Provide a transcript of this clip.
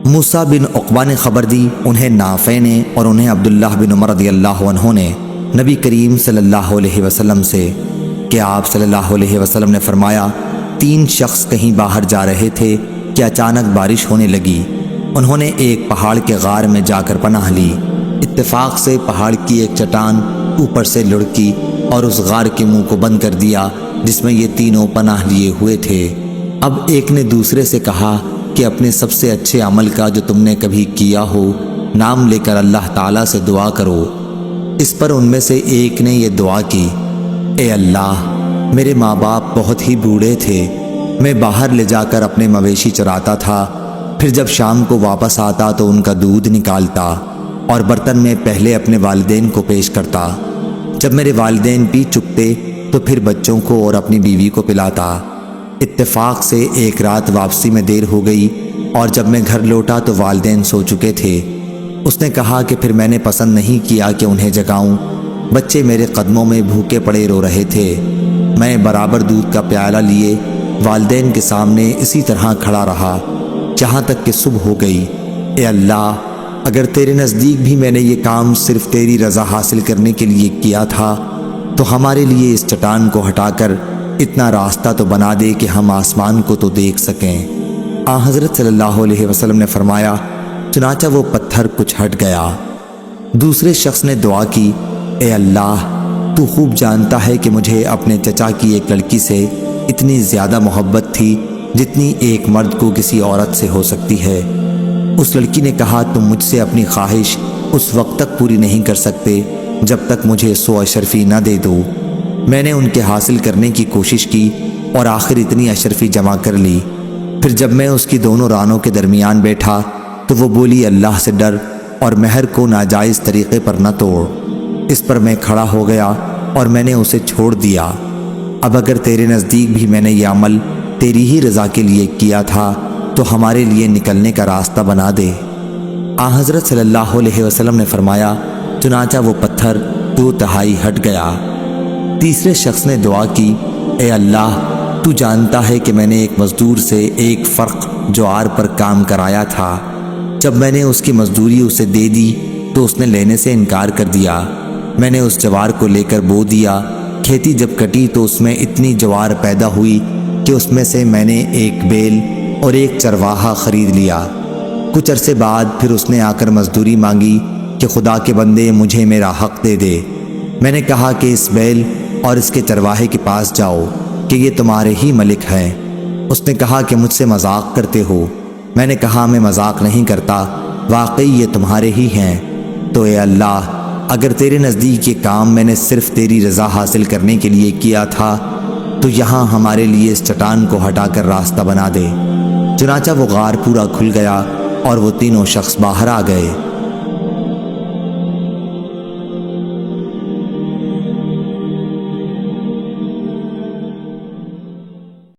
موسیٰ بن عقبہ نے خبر دی، انہیں نافع نے اور انہیں عبداللہ بن عمر رضی اللہ عنہ نے نبی کریم صلی اللہ علیہ وسلم سے کہ آپ صلی اللہ علیہ وسلم نے فرمایا 3 شخص کہیں باہر جا رہے تھے کہ اچانک بارش ہونے لگی۔ انہوں نے ایک پہاڑ کے غار میں جا کر پناہ لی۔ اتفاق سے پہاڑ کی ایک چٹان اوپر سے لڑکی اور اس غار کے منہ کو بند کر دیا جس میں یہ تینوں پناہ لیے ہوئے تھے۔ اب ایک نے دوسرے سے کہا کہ اپنے سب سے اچھے عمل کا جو تم نے کبھی کیا ہو نام لے کر اللہ تعالیٰ سے دعا کرو۔ اس پر ان میں سے ایک نے یہ دعا کی، اے اللہ، میرے ماں باپ بہت ہی بوڑھے تھے، میں باہر لے جا کر اپنے مویشی چراتا تھا، پھر جب شام کو واپس آتا تو ان کا دودھ نکالتا اور برتن میں پہلے اپنے والدین کو پیش کرتا، جب میرے والدین پی چکتے تو پھر بچوں کو اور اپنی بیوی کو پلاتا۔ اتفاق سے ایک رات واپسی میں دیر ہو گئی اور جب میں گھر لوٹا تو والدین سو چکے تھے۔ اس نے کہا کہ پھر میں نے پسند نہیں کیا کہ انہیں جگاؤں، بچے میرے قدموں میں بھوکے پڑے رو رہے تھے۔ میں برابر دودھ کا پیالہ لیے والدین کے سامنے اسی طرح کھڑا رہا جہاں تک کہ صبح ہو گئی۔ اے اللہ، اگر تیرے نزدیک بھی میں نے یہ کام صرف تیری رضا حاصل کرنے کے لیے کیا تھا تو ہمارے لیے اس چٹان کو ہٹا کر اتنا راستہ تو بنا دے کہ ہم آسمان کو تو دیکھ سکیں۔ حضرت صلی اللہ علیہ وسلم نے فرمایا، چنانچہ وہ پتھر کچھ ہٹ گیا۔ دوسرے شخص نے دعا کی، اے اللہ، تو خوب جانتا ہے کہ مجھے اپنے چچا کی ایک لڑکی سے اتنی زیادہ محبت تھی جتنی ایک مرد کو کسی عورت سے ہو سکتی ہے۔ اس لڑکی نے کہا، تم مجھ سے اپنی خواہش اس وقت تک پوری نہیں کر سکتے جب تک مجھے 100 اشرفی نہ دے دو۔ میں نے ان کے حاصل کرنے کی کوشش کی اور آخر اتنی اشرفی جمع کر لی۔ پھر جب میں اس کی دونوں رانوں کے درمیان بیٹھا تو وہ بولی، اللہ سے ڈر اور مہر کو ناجائز طریقے پر نہ توڑ۔ اس پر میں کھڑا ہو گیا اور میں نے اسے چھوڑ دیا۔ اب اگر تیرے نزدیک بھی میں نے یہ عمل تیری ہی رضا کے لیے کیا تھا تو ہمارے لیے نکلنے کا راستہ بنا دے۔ حضرت صلی اللہ علیہ وسلم نے فرمایا، چنانچہ وہ پتھر 2 تہائی ہٹ گیا۔ تیسرے شخص نے دعا کی، اے اللہ، تو جانتا ہے کہ میں نے ایک مزدور سے 1 فرق جوار پر کام کرایا تھا۔ جب میں نے اس کی مزدوری اسے دے دی تو اس نے لینے سے انکار کر دیا۔ میں نے اس جوار کو لے کر بو دیا۔ کھیتی جب کٹی تو اس میں اتنی جوار پیدا ہوئی کہ اس میں سے میں نے 1 بیل اور 1 چرواہا خرید لیا۔ کچھ عرصے بعد پھر اس نے آ کر مزدوری مانگی کہ خدا کے بندے، مجھے میرا حق دے دے۔ میں نے کہا کہ اس بیل اور اس کے چرواہے کے پاس جاؤ کہ یہ تمہارے ہی ملک ہیں۔ اس نے کہا کہ مجھ سے مذاق کرتے ہو۔ میں نے کہا، میں مذاق نہیں کرتا، واقعی یہ تمہارے ہی ہیں۔ تو اے اللہ، اگر تیرے نزدیک یہ کام میں نے صرف تیری رضا حاصل کرنے کے لیے کیا تھا تو یہاں ہمارے لیے اس چٹان کو ہٹا کر راستہ بنا دے۔ چنانچہ وہ غار پورا کھل گیا اور وہ تینوں شخص باہر آ گئے۔